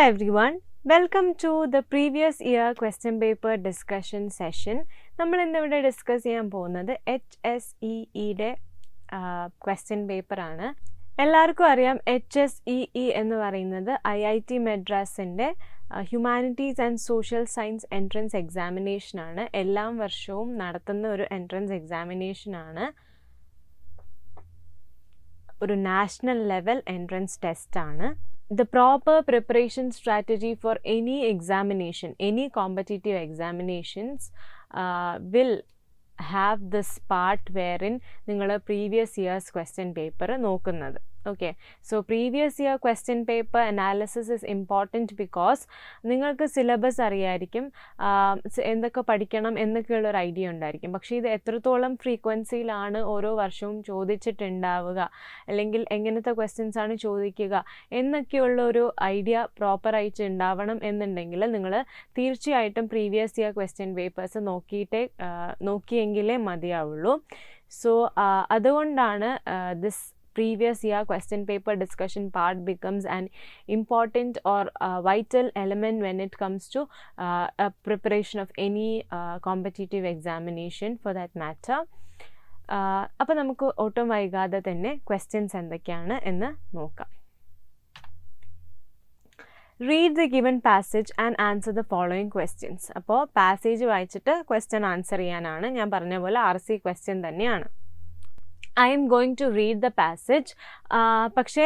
everyone, welcome to the previous year question paper discussion session. നമ്മൾ ഇന്നിവിടെ discuss ചെയ്യാൻ പോകുന്നത് HSEE ക്വസ്റ്റ്യൻ പേപ്പർ ആണ്. എല്ലാവർക്കും അറിയാം HSEE എന്ന് പറയുന്നത് IIT മദ്രാസിൻ്റെ humanities and social science entrance examination ആണ്. എല്ലാ വർഷവും നടത്തുന്ന ഒരു എൻട്രൻസ് എക്സാമിനേഷൻ ആണ്. ഒരു നാഷണൽ ലെവൽ എൻട്രൻസ് ടെസ്റ്റ് ആണ്. The proper preparation strategy for any examination, any competitive examinations will have this part wherein നിങ്ങൾ previous year's question paper നോക്കുന്നത്. Okay, so previous year question paper analysis is important because നിങ്ങൾക്ക് syllabus അറിയായിരിക്കും, എന്തൊക്കെ പഠിക്കണം എന്നൊക്കെയുള്ളൊരു idea ഉണ്ടായിരിക്കും. പക്ഷേ ഇത് എത്രത്തോളം ഫ്രീക്വൻസിയിലാണ് ഓരോ വർഷവും ചോദിച്ചിട്ടുണ്ടാവുക, അല്ലെങ്കിൽ എങ്ങനത്തെ ക്വസ്റ്റ്യൻസ് ആണ് ചോദിക്കുക എന്നൊക്കെയുള്ള ഒരു ഐഡിയ പ്രോപ്പറായിട്ട് ഉണ്ടാവണം എന്നുണ്ടെങ്കിൽ നിങ്ങൾ തീർച്ചയായിട്ടും പ്രീവിയസ് ഇയർ ക്വസ്റ്റ്യൻ പേപ്പേഴ്സ് നോക്കിയെങ്കിലേ മതിയാവുള്ളൂ. സോ അതുകൊണ്ടാണ് this previous year question paper discussion part becomes an important or vital element when it comes to a preparation of any competitive examination for that matter. അപ്പോൾ നമുക്ക് ഒട്ടും വൈകാതെ തന്നെ questions എന്തൊക്കെയാണ് എന്ന് നോക്കാം. Read the given passage and answer the following questions. അപ്പോൾ passage വായിച്ചിട്ട് ക്വസ്റ്റ്യൻ ആൻസർ ചെയ്യാനാണ്. ഞാൻ പറഞ്ഞ പോലെ RC ക്വസ്റ്റ്യൻ തന്നെയാണ്. I am going to read the passage. പക്ഷേ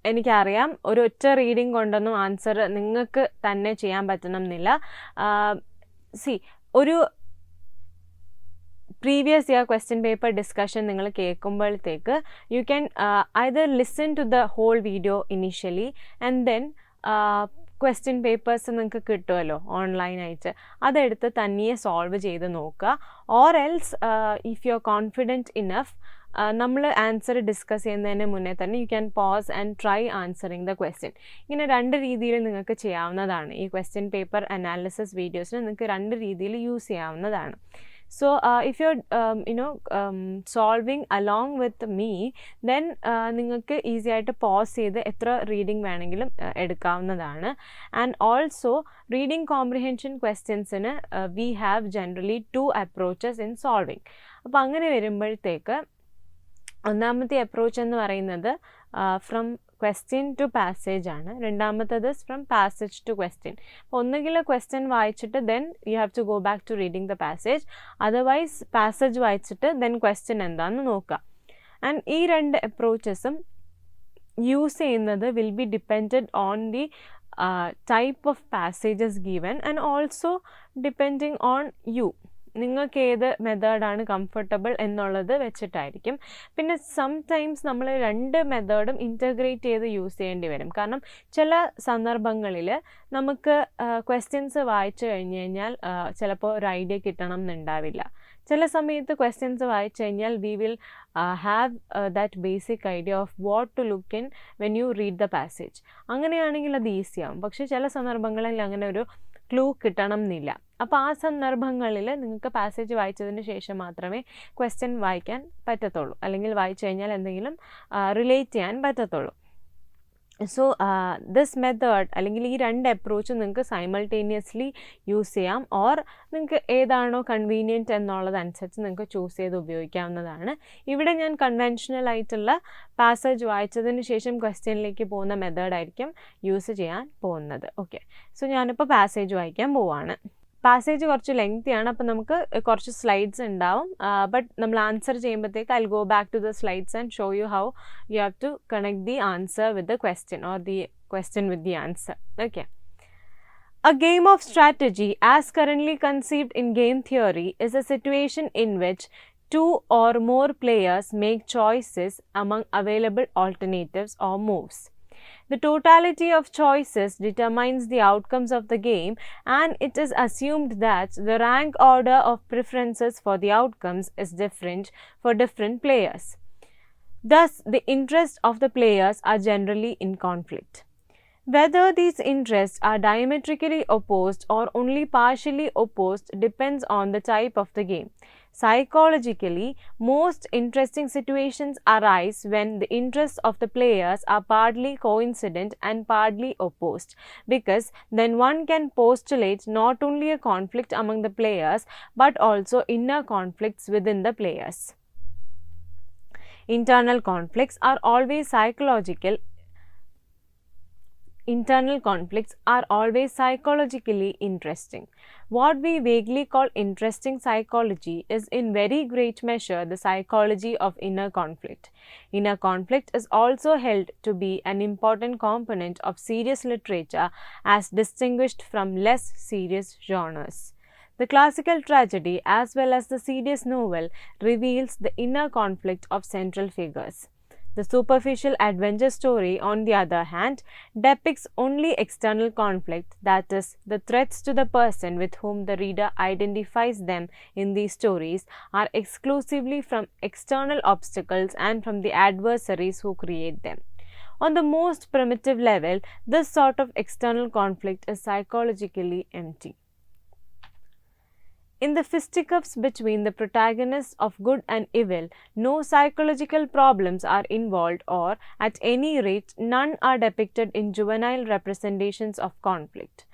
എനിക്കറിയാം ഒരു ഒറ്റ റീഡിങ് കൊണ്ടൊന്നും ആൻസർ നിങ്ങൾക്ക് തന്നെ ചെയ്യാൻ പറ്റണം എന്നില്ല. ഒരു previous year question paper discussion നിങ്ങൾ കേൾക്കുമ്പോഴത്തേക്ക് you can either listen to the whole video initially and then question papers നിങ്ങൾക്ക് കിട്ടുമല്ലോ ഓൺലൈനായിട്ട്, അതെടുത്ത് തനിയെ സോൾവ് ചെയ്ത് നോക്കുക. Or else if you are confident enough, നമ്മൾ ആൻസർ ഡിസ്കസ് ചെയ്യുന്നതിന് മുന്നേ തന്നെ you can pause and try answering the question. ഇങ്ങനെ രണ്ട് രീതിയിൽ നിങ്ങൾക്ക് ചെയ്യാവുന്നതാണ്. ഈ ക്വസ്റ്റ്യൻ പേപ്പർ അനാലിസിസ് വീഡിയോസിന് നിങ്ങൾക്ക് രണ്ട് രീതിയിൽ യൂസ് ചെയ്യാവുന്നതാണ്. So if you're solving along with me, then നിങ്ങൾക്ക് ഈസി ആയിട്ട് പോസ് ചെയ്ത് എത്ര റീഡിംഗ് വേണമെങ്കിലും എടുക്കാവുന്നതാണ്. ആൻഡ് ഓൾസോ റീഡിംഗ് കോംപ്രിഹെൻഷൻ ക്വസ്റ്റ്യൻസിന് we have generally 2 approaches in solving. അപ്പോൾ അങ്ങനെ വരുമ്പോഴത്തേക്ക് ഒന്നാമത്തെ അപ്രോച്ച് എന്ന് പറയുന്നത് ഫ്രം ക്വസ്റ്റ്യൻ ടു പാസേജ് ആണ്. രണ്ടാമത്തത് ഫ്രം പാസേജ് ടു ക്വസ്റ്റ്യൻ. അപ്പോൾ ഒന്നുകിൽ ക്വസ്റ്റ്യൻ വായിച്ചിട്ട് then you have to go back to reading the passage, otherwise passage വായിച്ചിട്ട് ദെൻ ക്വസ്റ്റ്യൻ എന്താണെന്ന് നോക്കുക. ആൻഡ് ഈ രണ്ട് അപ്രോച്ചസും യൂസ് ചെയ്യുന്നത് will be depended on the type of passages given and also depending on you. നിങ്ങൾക്ക് ഏത് മെത്തേഡാണ് കംഫർട്ടബിൾ എന്നുള്ളത് വെച്ചിട്ടായിരിക്കും. പിന്നെ സംടൈംസ് നമ്മൾ രണ്ട് മെത്തേഡും ഇൻറ്റഗ്രേറ്റ് ചെയ്ത് യൂസ് ചെയ്യേണ്ടി വരും. കാരണം ചില സന്ദർഭങ്ങളിൽ നമുക്ക് ക്വസ്റ്റ്യൻസ് വായിച്ചു കഴിഞ്ഞ് കഴിഞ്ഞാൽ ചിലപ്പോൾ ഒരു ഐഡിയ കിട്ടണം എന്നുണ്ടാവില്ല. ചില സമയത്ത് ക്വസ്റ്റ്യൻസ് വായിച്ചു കഴിഞ്ഞാൽ we will have that basic idea of what to look in when you read the passage. അങ്ങനെയാണെങ്കിൽ അത് ഈസിയാവും. പക്ഷേ ചില സന്ദർഭങ്ങളിൽ അങ്ങനെ ഒരു ക്ലൂ കിട്ടണം എന്നില്ല. അപ്പോൾ ആ സന്ദർഭങ്ങളിൽ നിങ്ങൾക്ക് പാസേജ് വായിച്ചതിന് ശേഷം മാത്രമേ ക്വസ്റ്റ്യൻ വായിക്കാൻ പറ്റത്തുള്ളൂ, അല്ലെങ്കിൽ വായിച്ചു കഴിഞ്ഞാൽ എന്തെങ്കിലും റിലേറ്റ് ചെയ്യാൻ പറ്റത്തുള്ളൂ. സോ ദിസ് മെത്തേഡ് അല്ലെങ്കിൽ ഈ രണ്ട് അപ്രോച്ച് നിങ്ങൾക്ക് സൈമൾട്ടേനിയസ്ലി യൂസ് ചെയ്യാം. ഓർ നിങ്ങൾക്ക് ഏതാണോ കൺവീനിയൻറ്റ് എന്നുള്ളതനുസരിച്ച് നിങ്ങൾക്ക് ചൂസ് ചെയ്ത് ഉപയോഗിക്കാവുന്നതാണ്. ഇവിടെ ഞാൻ കൺവെൻഷണൽ ആയിട്ടുള്ള പാസേജ് വായിച്ചതിന് ശേഷം ക്വസ്റ്റ്യനിലേക്ക് പോകുന്ന മെത്തേഡായിരിക്കും യൂസ് ചെയ്യാൻ പോകുന്നത്. ഓക്കെ, സോ ഞാനിപ്പോൾ പാസേജ് വായിക്കാൻ പോവാണ്. പാസേജ് കുറച്ച് ലെങ്തിയാണ്, അപ്പോൾ നമുക്ക് കുറച്ച് സ്ലൈഡ്സ് ഉണ്ടാവും. ബട്ട് നമ്മൾ ആൻസർ ചെയ്യുമ്പോഴത്തേക്ക് I will go back to the slides and show you how you have to connect the answer with the question or the question with the answer. Okay. A game of strategy, as currently conceived in game theory, is a situation in which 2 or more players make choices among available alternatives or moves. The totality of choices determines the outcomes of the game, and it is assumed that the rank order of preferences for the outcomes is different for different players. Thus, the interests of the players are generally in conflict. Whether these interests are diametrically opposed or only partially opposed depends on the type of the game. psychologically, most interesting situations arise when the interests of the players are partly coincident and partly opposed, because then one can postulate not only a conflict among the players but also inner conflicts within the players. Internal conflicts are always psychological. Internal conflicts are always psychologically interesting. What we vaguely call interesting psychology is in very great measure the psychology of inner conflict. Inner conflict is also held to be an important component of serious literature as distinguished from less serious genres. The classical tragedy as well as the serious novel reveals the inner conflict of central figures. The superficial adventure story, on the other hand, depicts only external conflict, that is, the threats to the person with whom the reader identifies them in these stories are exclusively from external obstacles and from the adversaries who create them. On the most primitive level, this sort of external conflict is psychologically empty. In the fisticuffs between the protagonists of good and evil, no psychological problems are involved, or, at any rate, none are depicted in juvenile representations of conflict.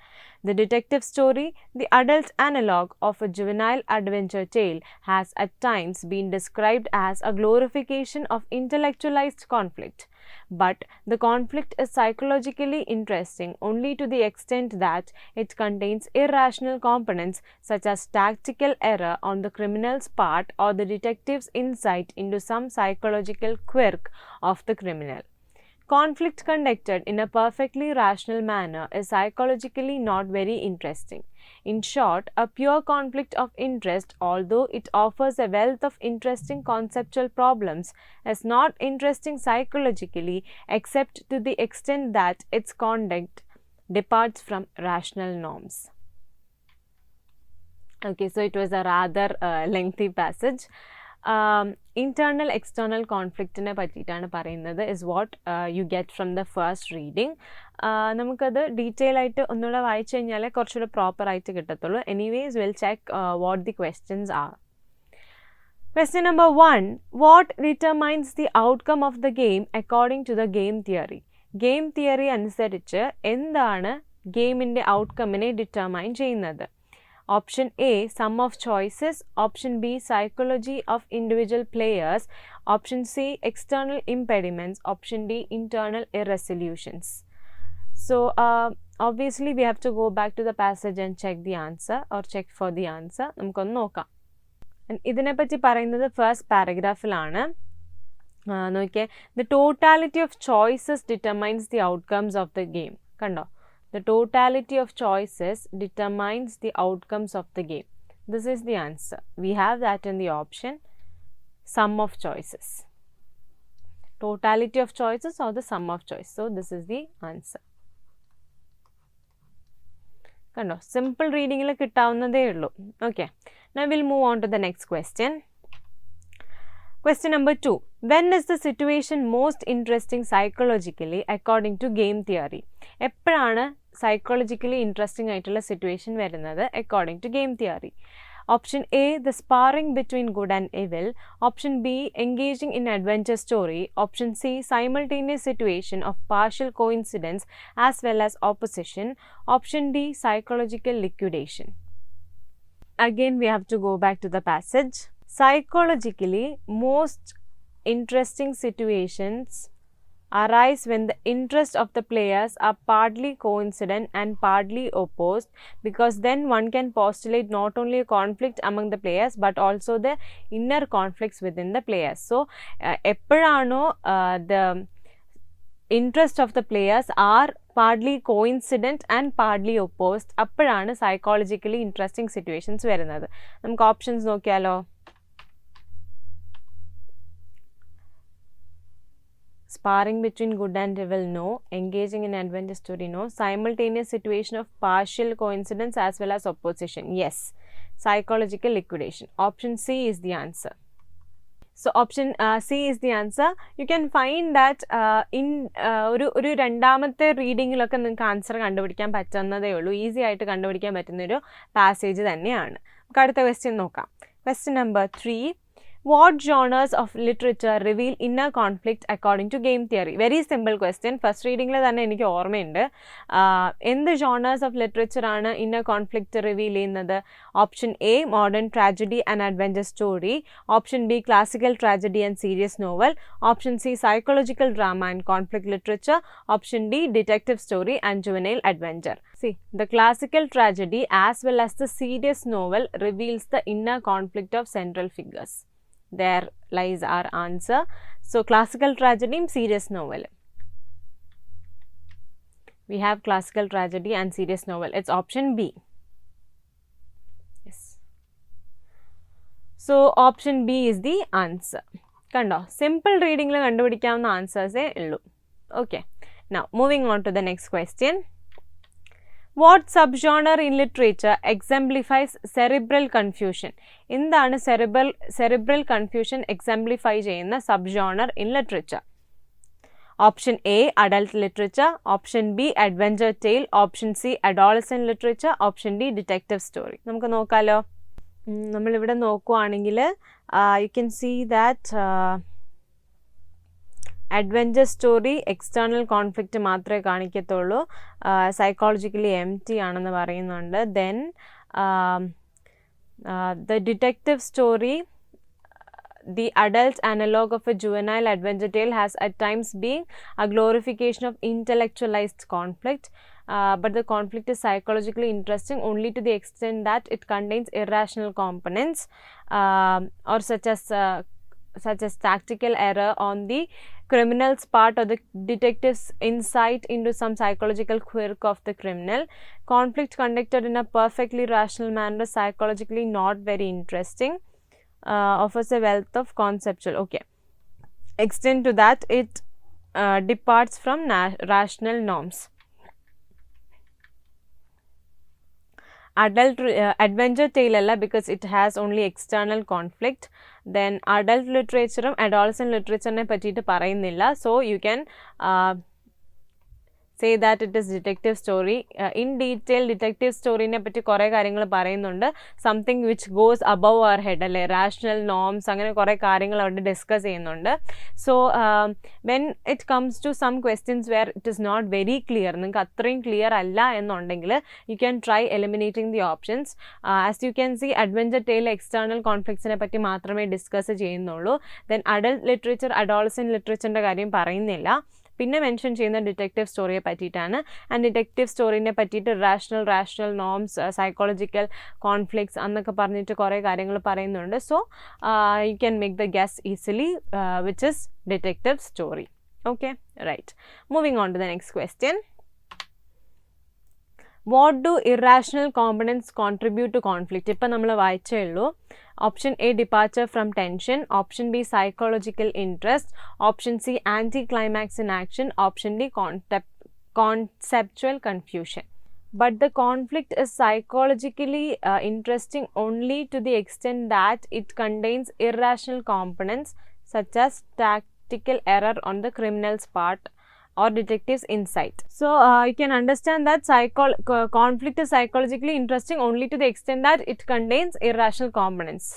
The detective story, the adult analogue of a juvenile adventure tale, has at times been described as a glorification of intellectualized conflict. But the conflict is psychologically interesting only to the extent that it contains irrational components such as tactical error on the criminal's part or the detective's insight into some psychological quirk of the criminal. Conflict conducted in a perfectly rational manner is psychologically not very interesting. In short, a pure conflict of interest, although it offers a wealth of interesting conceptual problems, is not interesting psychologically except to the extent that its conduct departs from rational norms. Okay, so it was a rather lengthy passage. Internal external conflictനെ പറ്റിയിട്ടാണ് പറയുന്നത് is what you get from the first reading. നമുക്കത് detail ആയിട്ട് ഒന്നുകൂടെ വായിച്ചു കഴിഞ്ഞാൽ കുറച്ചുകൂടെ proper ആയിട്ട് കിട്ടത്തുള്ളൂ. Anyways will check what the questions are. Question number 1. What determines the outcome of the game according to the game theory? Game theory അനുസരിച്ച് എന്താണ് ഗെയിമിൻ്റെ ഔട്ട്കമ്മിനെ ഡിറ്റർമൈൻ ചെയ്യുന്നത്? Option A, sum of choices. Option B, psychology of individual players. Option C, external impediments. Option D, internal irresolutions. So, obviously we have to go back to the passage and check the answer or check for the answer. നമുക്കൊന്ന് നോക്കാം. ഇതിനെപ്പറ്റി പറയുന്നത് first പാരഗ്രാഫിലാണ്. നോക്കിയേ, the totality of choices determines the outcomes of the game. കണ്ടോ? The totality of choices determines the outcomes of the game. This is the answer. We have that in the option, sum of choices. Totality of choices or the sum of choices. So, this is the answer. Kando, simple reading il kittavunade ullu. Okay. Now, we'll move on to the next question. Question number 2. When is the situation most interesting psychologically according to game theory? എപ്പോഴാണ് psychologically interesting ആയിട്ടുള്ള situation വരുന്നത് according to game theory? Option A, the sparring between good and evil. Option B, engaging in adventure story. Option C, simultaneous situation of partial coincidence as well as opposition. Option D, psychological liquidation. Again, we have to go back to the passage. Psychologically, most interesting situations arise when the interests of the players are partly coincident and partly opposed, because then one can postulate not only a conflict among the players but also the inner conflicts within the players. So, eppozhano the interest of the players are partly coincident and partly opposed, appoഴാണ് psychologically interesting situations വരുന്നത്. നമുക്ക് options നോക്കിയാലോ. Sparring between good and evil, no. Engaging in adventure story, no. Simultaneous situation of partial coincidence as well as opposition, yes. Psychological liquidation. Option C is the answer. So, option C is the answer. You can find that in ഒരു രണ്ടാമത്തെ റീഡിങ്ങിലൊക്കെ നിങ്ങൾക്ക് answer കണ്ടുപിടിക്കാൻ പറ്റുന്നതേ ഉള്ളൂ. Easy ആയിട്ട് കണ്ടുപിടിക്കാൻ പറ്റുന്നൊരു passage തന്നെയാണ്. നമുക്ക് അടുത്ത ക്വസ്റ്റ്യൻ നോക്കാം. Question number 3. What genres of literature reveal inner conflict according to game theory? Very simple question. First reading la thanne enikku ormayunde. Endu genres of literature aanu inner conflict reveal cheyyunnathu? Option A, modern tragedy and adventure story. Option B, classical tragedy and serious novel. Option C, psychological drama and conflict literature. Option D, detective story and juvenile adventure. See, the classical tragedy as well as the serious novel reveals the inner conflict of central figures. There lies our answer. So, classical tragedy and serious novel. We have classical tragedy and serious novel. It's option B. Yes. So, option B is the answer. Kando, simple reading la kandupidikavunna answers e ullu. Okay. Now, moving on to the next question. What subgenre in literature exemplifies cerebral confusion? എന്താണ് cerebral confusion exemplify ചെയ്യുന്ന subgenre in literature? Option A, adult literature. Option B, adventure tale. Option C, adolescent literature. Option D, detective story. നമുക്ക് നോക്കാലോ. നമ്മളിവിടെ നോക്കുവാണെങ്കിൽ you can see that adventure story external conflict മാത്രമേ കാണിക്കത്തുള്ളൂ, psychologically empty ആണെന്ന് പറയുന്നുണ്ട്. Then the detective story, the adult analog of a juvenile adventure tale, has at times been a glorification of intellectualized conflict, but the conflict is psychologically interesting only to the extent that it contains irrational components or such as tactical error on the criminal's part or the detective's insight into some psychological quirk of the criminal. Conflict conducted in a perfectly rational manner is psychologically not very interesting, offers a wealth of conceptual. Okay. Extend to that, it departs from rational norms. Adult adventure tale alla because it has only external conflict. Then adult literature adolescent literature ne pattittu parayunnilla, so you can say that it is detective story. In detail detective story ne patti kore കാര്യങ്ങൾ പറയുന്നുണ്ട്, something which goes above our head അല്ലേ, rational norms അങ്ങനെ കുറേ കാര്യങ്ങൾ അവിടെ discuss ചെയ്യുന്നുണ്ട്. So when it comes to some questions where it is not very clear, നിങ്ങൾക്ക് അത്രയും ക്ലിയർ അല്ല എന്നുണ്ടെങ്കിൽ you can try eliminating the options. As you can see, adventure tale external conflictsനെ പറ്റി മാത്രമേ ഡിസ്കസ് ചെയ്യുന്നുള്ളൂ. Then adult literature adolescent literature കാര്യം പറയുന്നില്ല. പിന്നെ മെൻഷൻ ചെയ്യുന്ന ഡിറ്റക്റ്റീവ് സ്റ്റോറിയെ പറ്റിയിട്ടാണ്. ആൻഡ് ഡിറ്റക്റ്റീവ് സ്റ്റോറിനെ പറ്റിയിട്ട് റാഷണൽ നോംസ്, സൈക്കോളജിക്കൽ കോൺഫ്ലിക്ട്സ് എന്നൊക്കെ പറഞ്ഞിട്ട് കുറേ കാര്യങ്ങൾ പറയുന്നുണ്ട്. So you can make the guess easily which is detective story. Okay, right. Moving on to the next question. What do irrational components contribute to conflict? ഇപ്പം നമ്മൾ വായിച്ചേ ഉള്ളൂ. Option A, departure from tension. Option B, psychological interest. Option C, anti-climax in action. Option D, conceptual confusion. But the conflict is psychologically interesting only to the extent that it contains irrational components such as tactical error on the criminal's part or detective's insight. So you can understand that conflict is psychologically interesting only to the extent that it contains irrational components.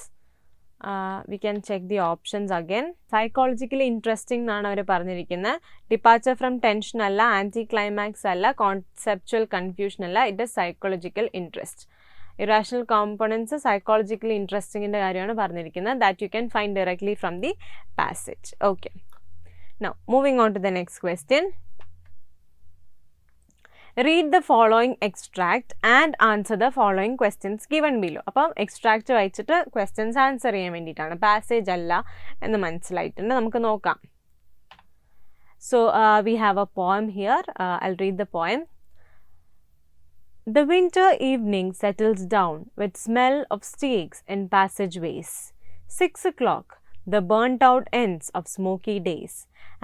We can check the options again. Psychologically interesting എന്നാണ് അവർ പറഞ്ഞിരിക്കുന്നത്. Departure from tension അല്ല, anti climax അല്ല, conceptual confusion അല്ല, it is psychological interest. Irrational components psychologically ഇൻട്രസ്റ്റിങ്ങിൻ്റെ കാര്യമാണ് പറഞ്ഞിരിക്കുന്നത്. That you can find directly from the passage. Okay. Now, moving on to the next question. Read the following extract and answer the following questions given below. അപ്പം extract വായിച്ചിട്ട് questions answer ചെയ്യാൻ വേണ്ടിയിട്ടാണ്, passage അല്ല എന്ന് മനസ്സിലായിട്ടുണ്ട്. നമുക്ക് നോക്കാം. So, we have a poem here. I'll read the poem. The winter evening settles down with smell of stakes in passageways. 6 o'clock. The burnt-out ends of smoky days.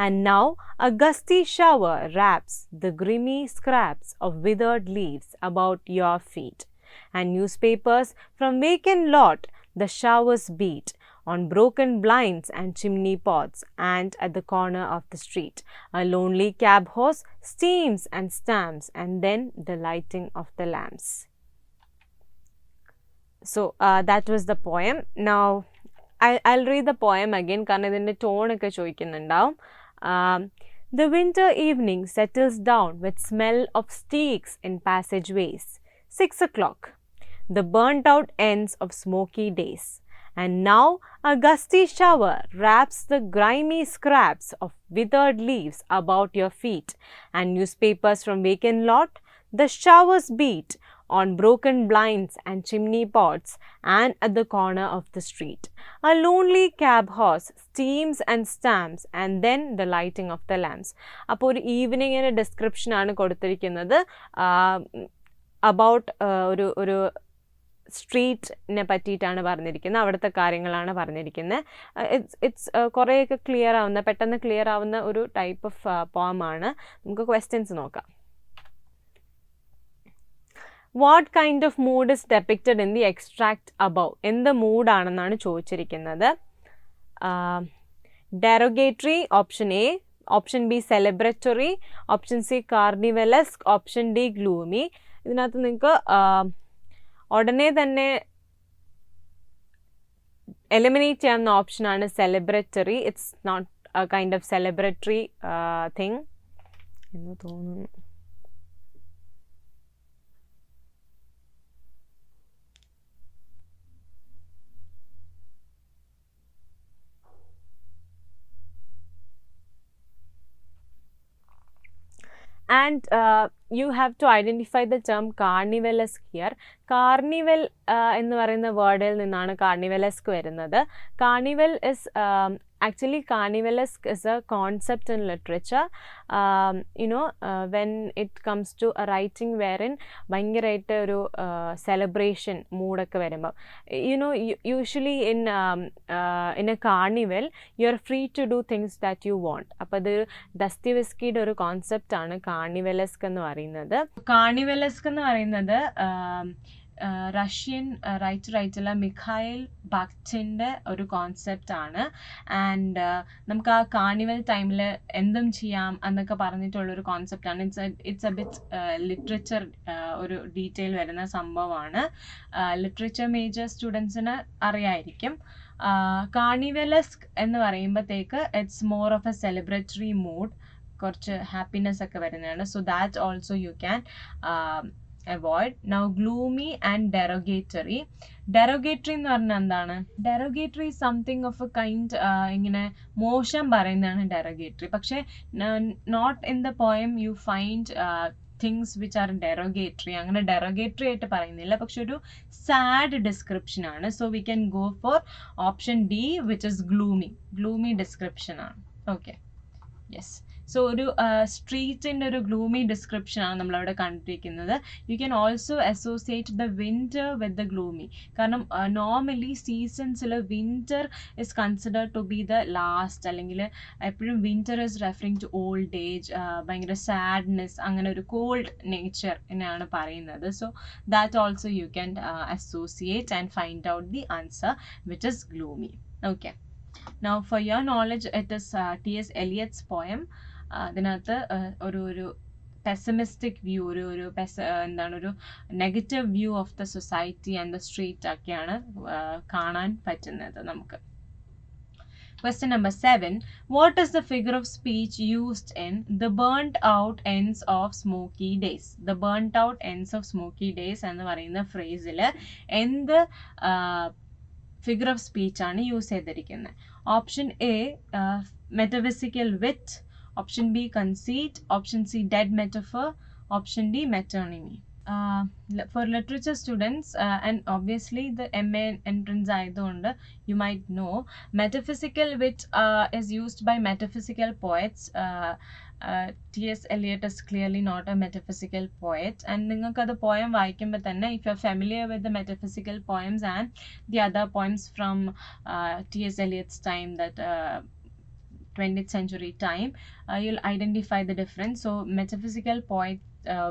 And now a gusty shower wraps the grimy scraps of withered leaves about your feet. And newspapers from vacant lot the showers beat on broken blinds and chimney pots, and at the corner of the street a lonely cab horse steams and stamps, and then the lighting of the lamps. So that was the poem. Now I'll read the poem again കാരണം ഇതിൻ്റെ ടോണൊക്കെ ചോദിക്കുന്നുണ്ടാവും. The winter evening settles down with smell of steaks in passageways. 6 o'clock. The burnt out ends of smoky days. And now a gusty shower wraps the grimy scraps of withered leaves about your feet and newspapers from vacant lot. The showers beat on broken blinds and chimney pots and at the corner of the street. A lonely cab horse steams and stamps and then the lighting of the lamps. അപ്പോൾ ഒരു ഈവനിങ്ങിൻ്റെ ഡിസ്ക്രിപ്ഷനാണ് കൊടുത്തിരിക്കുന്നത് about ഒരു സ്ട്രീറ്റിനെ പറ്റിയിട്ടാണ് പറഞ്ഞിരിക്കുന്നത്, അവിടുത്തെ കാര്യങ്ങളാണ് പറഞ്ഞിരിക്കുന്നത്. It's കുറേയൊക്കെ ക്ലിയർ ആവുന്ന, പെട്ടെന്ന് ക്ലിയർ ആവുന്ന ഒരു ടൈപ്പ് ഓഫ് പോമാണ്. നമുക്ക് ക്വസ്റ്റ്യൻസ് നോക്കാം. What kind of mood is depicted in the extract above? എന്ത് മൂഡാണെന്നാണ് ചോദിച്ചിരിക്കുന്നത്. Derogatory option A, option B celebratory, option C carnivalesque, option D gloomy. ഇതിനകത്ത് നിങ്ങൾക്ക് ഉടനെ തന്നെ എലിമിനേറ്റ് ചെയ്യാവുന്ന ഓപ്ഷനാണ് celebratory. It's not a kind of celebratory thing എന്ന് തോന്നുന്നു. And you have to identify the term carnivalesque here. Carnival എന്ന് പറയുന്ന വേർഡിൽ നിന്നാണ് carnivalesque വരുന്നത്. Carnival is actually carnivalesque is a concept in literature. When it comes to a writing wherein ഭയങ്കരമായിട്ട് ഒരു celebration മൂഡൊക്കെ വരുമ്പോൾ, usually in a carnival you are free to do things that you want. അപ്പോൾ അത് ദസ്തയേവ്സ്കിയുടെ ഒരു concept ആണ് carnivalesque എന്ന് പറയുന്നത്. carnivalesque എന്ന് പറയുന്നത് റഷ്യൻ റൈറ്ററായിട്ടുള്ള മിഖായിൽ ബാഖ്ചിൻ്റെ ഒരു കോൺസെപ്റ്റ് ആണ്. ആൻഡ് നമുക്ക് ആ കാർണിവൽ ടൈമിൽ എന്തും ചെയ്യാം എന്നൊക്കെ പറഞ്ഞിട്ടുള്ളൊരു കോൺസെപ്റ്റാണ്. ഇറ്റ്സ് എ ബിറ്റ് ലിറ്ററേച്ചർ ഒരു ഡീറ്റെയിൽ വരുന്ന സംഭവമാണ്. ലിറ്ററേച്ചർ മേജർ സ്റ്റുഡൻസിന് അറിയായിരിക്കും. കാർണിവലസ്ക് എന്ന് പറയുമ്പോഴത്തേക്ക് it's more of A celebratory mood, കുറച്ച് ഹാപ്പിനെസ് ഒക്കെ വരുന്നതാണ്. So that also you can avoid. Now gloomy and derogatory. Derogatory എന്ന് പറഞ്ഞാൽ എന്താണ്? Derogatory is something of a kind, ഇങ്ങനെ മോശം പറയുന്നതാണ് derogatory. പക്ഷേ not in the poem you find things which are derogatory. അങ്ങനെ derogatory ആയിട്ട് പറയുന്നില്ല, പക്ഷെ ഒരു sad description ആണ്. So we can go for option D, which is gloomy description ആണ്. Okay, yes. സോ ഒരു സ്ട്രീറ്റിൻ്റെ ഒരു ഗ്ലൂമി ഡിസ്ക്രിപ്ഷനാണ് നമ്മളവിടെ കണ്ടിരിക്കുന്നത്. You can also associate the winter with the gloomy. കാരണം നോർമലി സീസൺസിൽ winter is considered to be the last, അല്ലെങ്കിൽ എപ്പോഴും winter is referring to old age, ഭയങ്കര സാഡ്നെസ്, അങ്ങനെ ഒരു കോൾഡ് നേച്ചർ എന്നാണ് പറയുന്നത്. So that also you can associate and find out the answer which is gloomy. Okay, now for your knowledge, it is T.S. Eliot's poem. അതിനകത്ത് ഒരു pessimistic view, ഒരു negative view of the society and the street ഒക്കെയാണ് കാണാൻ പറ്റുന്നത് നമുക്ക്. Question number 7. What is the figure of speech used in The Burnt Out Ends of Smoky Days? The Burnt Out Ends of Smoky Days എന്ന് പറയുന്ന ഫ്രേസിൽ എന്ത് figure of speech ആണ് use ചെയ്തിരിക്കുന്നത്? Option A metaphysical വിറ്റ്, option B conceit, option C dead metaphor, option D metonymy. For literature students and obviously the MA entrance ആയതുകൊണ്ട് you might know metaphysical wit is used by metaphysical poets. T.S. Eliot is clearly not a metaphysical poet, and നിങ്ങൾക്കത് poem വായിക്കുമ്പോൾ തന്നെ if you are familiar with the metaphysical poems and the other poems from T.S. Eliot's time, that 20th century time, you'll identify the difference. So metaphysical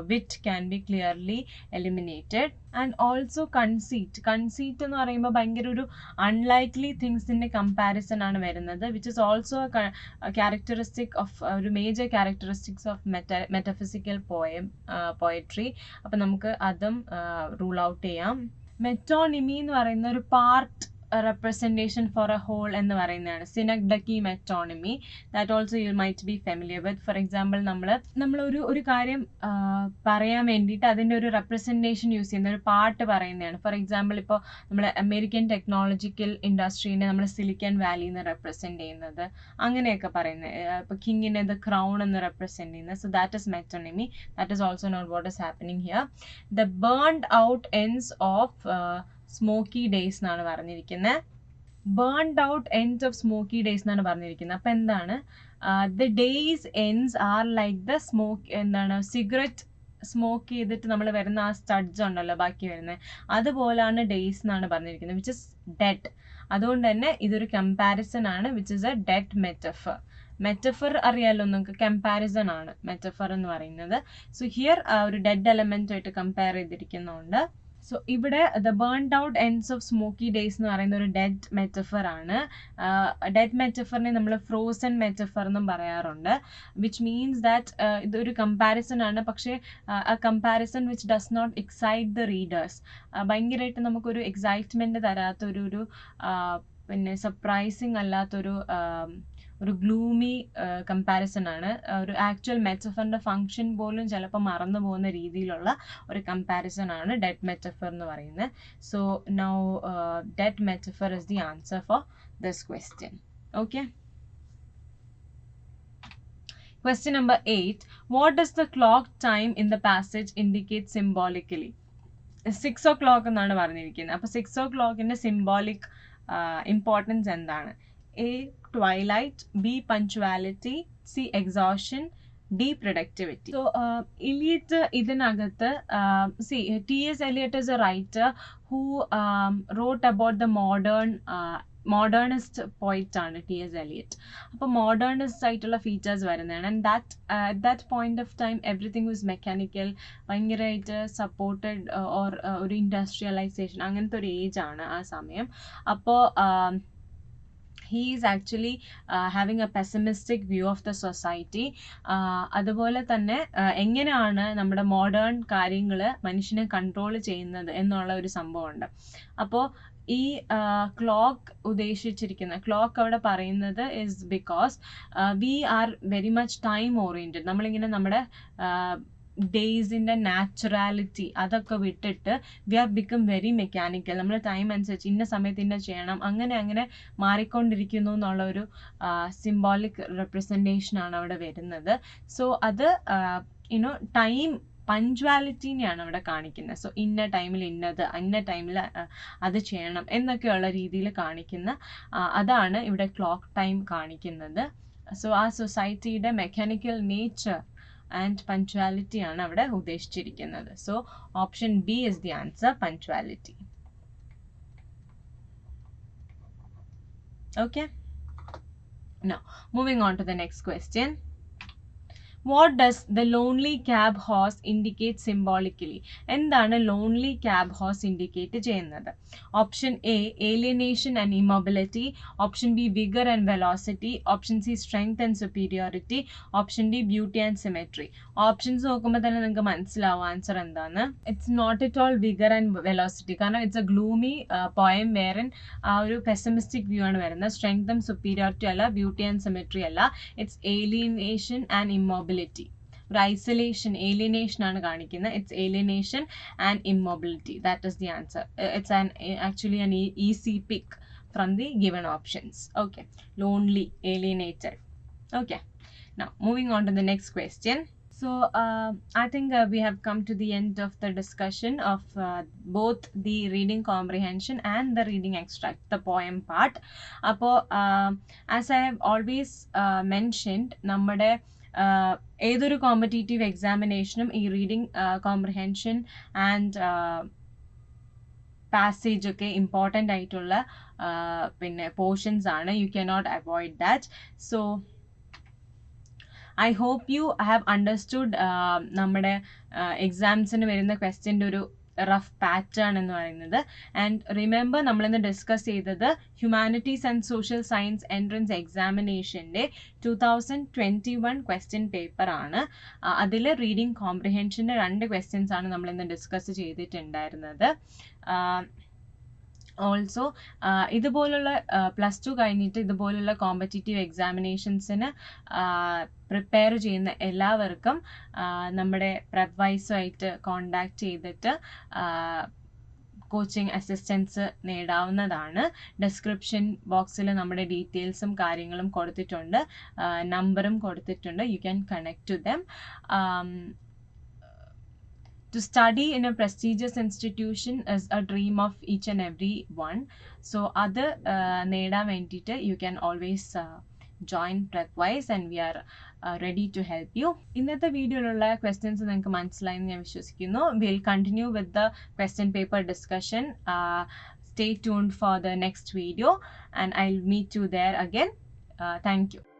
wit can be clearly eliminated. And also conceit എന്ന് പറയുമ്പോൾ ഭയങ്കര ഒരു unlikely തിങ്സിൻ്റെ comparison ആണ് വരുന്നത്, which is also a characteristic of ഒരു major characteristics of metaphysical poetry. അപ്പം നമുക്ക് അതും റൂൾ ഔട്ട് ചെയ്യാം. മെറ്റോണിമി എന്ന് പറയുന്ന ഒരു part representation for a whole എന്ന് പറയുന്നതാണ് synecdoche metonymy. That also you might be familiar with. For example നമ്മൾ ഒരു കാര്യം പറയാൻ വേണ്ടിയിട്ട് അതിൻ്റെ ഒരു റെപ്രസെൻറ്റേഷൻ യൂസ് ചെയ്യുന്ന ഒരു പാർട്ട് പറയുന്നതാണ്. ഫോർ എക്സാമ്പിൾ ഇപ്പോൾ നമ്മൾ അമേരിക്കൻ ടെക്നോളജിക്കൽ ഇൻഡസ്ട്രീനെ നമ്മൾ സിലിക്കൺ വാലി എന്ന് റെപ്രസെൻറ്റ് ചെയ്യുന്നത്, അങ്ങനെയൊക്കെ പറയുന്നത്. ഇപ്പോൾ കിങ്ങിനെ ദ ക്രൗൺ എന്ന് റെപ്രസെൻറ്റ് ചെയ്യുന്നത്. So that is metonymy. That is also not what is happening here. The burnt out ends of smoky days എന്നാണ് പറഞ്ഞിരിക്കുന്നത്. Burnt out ends of smoky days എന്നാണ് പറഞ്ഞിരിക്കുന്നത്. അപ്പം എന്താണ്, the days ends are like the cigarette smoke ചെയ്തിട്ട് നമ്മൾ വരുന്ന ആ സ്റ്റഡ്സ് ഉണ്ടല്ലോ ബാക്കി വരുന്നത്, അതുപോലാണ് ഡേയ്സ് എന്നാണ് പറഞ്ഞിരിക്കുന്നത്, വിച്ച് ഇസ് ഡെഡ്. അതുകൊണ്ട് തന്നെ ഇതൊരു കമ്പാരിസൺ ആണ്, which is a dead metaphor. Metaphor അറിയാലോ നിങ്ങൾക്ക്, കമ്പാരിസൺ ആണ് മെറ്റഫർ എന്ന് പറയുന്നത്. സോ ഹിയർ ഒരു ഡെഡ് എലമെന്റുമായിട്ട് കമ്പയർ ചെയ്തിരിക്കുന്നുണ്ട്. സോ ഇവിടെ the burnt out ends of smoky days എന്ന് പറയുന്ന ഒരു ഡെഡ് മെറ്റഫർ ആണ്. ഡെഡ് മെറ്റഫറിനെ നമ്മൾ ഫ്രോസൺ മെറ്റഫർ എന്നും പറയാറുണ്ട്, വിച്ച് മീൻസ് ദാറ്റ് ഇതൊരു കമ്പാരിസൺ ആണ്. പക്ഷേ ആ comparison which does not excite the readers. ഭയങ്കരമായിട്ട് നമുക്കൊരു എക്സൈറ്റ്മെൻറ്റ് തരാത്തൊരു പിന്നെ സർപ്രൈസിങ് അല്ലാത്തൊരു ഗ്ലൂമി കമ്പാരിസൺ ആണ്. ഒരു ആക്ച്വൽ മെറ്റഫറിൻ്റെ ഫങ്ഷൻ പോലും ചിലപ്പോൾ മറന്നു പോകുന്ന രീതിയിലുള്ള ഒരു കമ്പാരിസൺ ആണ് ഡെഡ് മെറ്റഫർ എന്ന് പറയുന്നത്. So now dead metaphor is the answer for this question. Okay. Question number 8. What does the clock time in the passage indicate symbolically? 6 o'clock എന്നാണ് പറഞ്ഞിരിക്കുന്നത്. അപ്പോൾ 6 o'clockൻ്റെ സിംബോളിക് ഇമ്പോർട്ടൻസ് എന്താണ്? A. Twilight, B. Punctuality, C. Exhaustion, D. Productivity. So, Eliot ഇതിനകത്ത് T.S. Eliot is a writer who wrote about the modernist poet ആണ് T.S. Eliot. അപ്പോൾ modernist ആയിട്ടുള്ള features വരുന്നതാണ്. And at that point of time everything was mechanical, ഭയങ്കരമായിട്ട് supported or ഒരു industrialisation, അങ്ങനത്തെ ഒരു age ആണ് ആ സമയം. അപ്പോൾ he is actually having a pessimistic view of the society. അതുപോലെ തന്നെ എങ്ങനെയാണ് നമ്മുടെ മോഡേൺ കാര്യങ്ങൾ മനുഷ്യനെ കൺട്രോൾ ചെയ്യുന്നത് എന്നുള്ള ഒരു സംഭവമുണ്ട്. അപ്പോൾ ഈ ക്ലോക്ക് ഉദ്ദേശിച്ചിരിക്കുന്ന ക്ലോക്ക് അവിടെ പറയുന്നത് is because we are very much time oriented. നമ്മളിങ്ങനെ നമ്മുടെ ഡേയ്സിൻ്റെ നാച്ചുറാലിറ്റി അതൊക്കെ വിട്ടിട്ട് we are become very mechanical. നമ്മൾ ടൈം അനുസരിച്ച് ഇന്ന സമയത്ത് ഇന്ന ചെയ്യണം, അങ്ങനെ മാറിക്കൊണ്ടിരിക്കുന്നു എന്നുള്ള ഒരു സിംബോളിക് റെപ്രസെൻറ്റേഷനാണ് അവിടെ വരുന്നത്. സോ അത് ടൈം പഞ്ച്വാലിറ്റീനെയാണ് അവിടെ കാണിക്കുന്നത്. സോ ഇന്ന ടൈമിൽ ഇന്നത്, ഇന്ന ടൈമിൽ അത് ചെയ്യണം എന്നൊക്കെയുള്ള രീതിയിൽ കാണിക്കുന്ന അതാണ് ഇവിടെ ക്ലോക്ക് ടൈം കാണിക്കുന്നത്. സോ ആ സൊസൈറ്റിയുടെ മെക്കാനിക്കൽ നേച്ചർ ആൻഡ് പഞ്ച്വാലിറ്റി ആണ് അവിടെ ഉദ്ദേശിച്ചിരിക്കുന്നത്. So option B is the answer, punctuality. Okay. Now, moving on to the next question. What does the lonely cab horse indicate symbolically? എന്താണ് lonely cab horse indicate ചെയ്യുന്നത്? Option A, alienation and immobility. Option B, vigor and velocity. Option C, strength and superiority. Option D, beauty and symmetry. Options നോക്കുമ്പോൾ തന്നെ നിങ്ങൾക്ക് മനസ്സിലാവും answer എന്താണ്. It's not at all vigor and velocity. കാരണം it's a gloomy poem wherein ആ ഒരു pessimistic view ആണ് വരുന്നത്. Strength and superiority അല്ല, beauty and symmetry അല്ല. It's alienation and immobility. ഒരു ഐസൊലേഷൻ, alienation ആണ് കാണിക്കുന്നത്. It's alienation and immobility. That is the answer. It's actually an easy pick from the given options. Okay. Lonely, alienated. Okay. Now, moving on to the next question. So, I think we have come to the end of the discussion of both the reading comprehension and the reading extract, the poem part. അപ്പോൾ as I have always mentioned, നമ്മുടെ ഏതൊരു competitive എക്സാമിനേഷനും ഈ reading comprehension and passage ഒക്കെ important ആയിട്ടുള്ള പിന്നെ portions ആണ്. You cannot avoid that. So I hope you have understood നമ്മുടെ എക്സാംസിന് വരുന്ന ക്വസ്റ്റ്യൻ്റെ ഒരു റഫ് പാറ്റേൺ എന്ന് പറയുന്നത്. ആൻഡ് റിമെമ്പർ നമ്മളിന്ന് ഡിസ്കസ് ചെയ്തത് humanities and social science entrance എക്സാമിനേഷൻ്റെ 2021 ക്വസ്റ്റ്യൻ പേപ്പർ ആണ്. അതിൽ റീഡിംഗ് കോംപ്രിഹെൻഷൻ്റെ 2 ക്വസ്റ്റ്യൻസ് ആണ് നമ്മളിന്ന് ഡിസ്കസ് ചെയ്തിട്ടുണ്ടായിരുന്നത്. ഓൾസോ ഇതുപോലുള്ള +2 കഴിഞ്ഞിട്ട് ഇതുപോലുള്ള കോമ്പറ്റീറ്റീവ് എക്സാമിനേഷൻസിന് പ്രിപ്പയർ ചെയ്യുന്ന എല്ലാവർക്കും നമ്മുടെ പ്രെപ്വൈസുമായിട്ട് കോണ്ടാക്ട് ചെയ്തിട്ട് കോച്ചിങ് അസിസ്റ്റൻസ് നേടാവുന്നതാണ്. ഡിസ്ക്രിപ്ഷൻ ബോക്സിൽ നമ്മുടെ ഡീറ്റെയിൽസും കാര്യങ്ങളും കൊടുത്തിട്ടുണ്ട്, നമ്പറും കൊടുത്തിട്ടുണ്ട്. You can connect to them. To study in a prestigious institution is a dream of each and every one. So other നേടാൻ വേണ്ടിയിട്ട് you can always join Prepwise and we are ready to help you. ഇന്നത്തെ വീഡിയോയിലുള്ള questions നിങ്ങൾക്ക് മനസ്സിലായെന്ന് ഞാൻ വിശ്വസിക്കുന്നു. We'll continue with the question paper discussion. Stay tuned for the next video and I'll meet you there again. Thank you.